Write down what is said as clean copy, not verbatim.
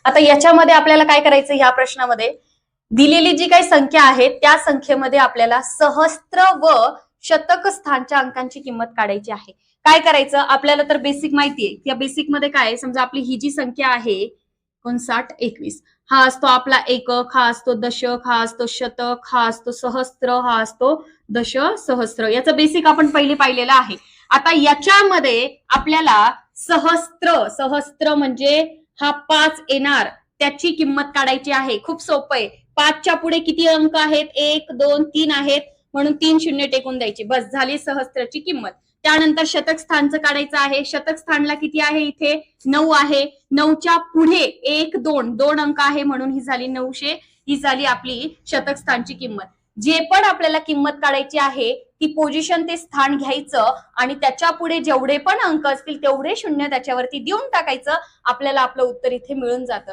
आता याच्यामध्ये आपल्याला काय करायचं, ह्या प्रश्नामध्ये दिलेली जी काही संख्या आहे त्या संख्येमध्ये आपल्याला सहस्त्र व शतक स्थानच्या अंकांची किंमत काढायची आहे. काय करायचं, आपल्याला तर बेसिक माहितीये. या बेसिक मध्ये काय, समजा आपली ही जी संख्या आहे 59, 21, हा असतो आपला एकक, हा असतो दशक, हा असतो शतक, हा असतो सहस्त्र, हा असतो दश सहस्त्र. याचं बेसिक आपण पहिले पाहिलेलं आहे. आता याच्यामध्ये आपल्याला सहस्त्र, सहस्त्र म्हणजे हा 5 येणार, त्याची किंमत काढायची आहे. खूप सोपं आहे. 5च्या पुढे किती अंक आहेत, 1 2 3 आहेत, म्हणून 3 शून्य टेकून द्यायची, बस झाली सहस्त्रची किंमत. त्यानंतर शतक स्थानचं काढायचं आहे. शतक स्थानला किती आहे, इथे 9 आहे. 9च्या पुढे 1 2 2 अंक आहे, म्हणून ही झाली 900. ही झाली आपली शतक स्थानची किंमत. जे पण आपल्याला किंमत काढायची आहे ती पोझिशन ते स्थान घ्यायचं आणि त्याच्या पुढे जेवढे पण अंक असतील तेवढे शून्य त्याच्यावरती देऊन टाकायचं. आपल्याला आपलं उत्तर इथे मिळून जातं.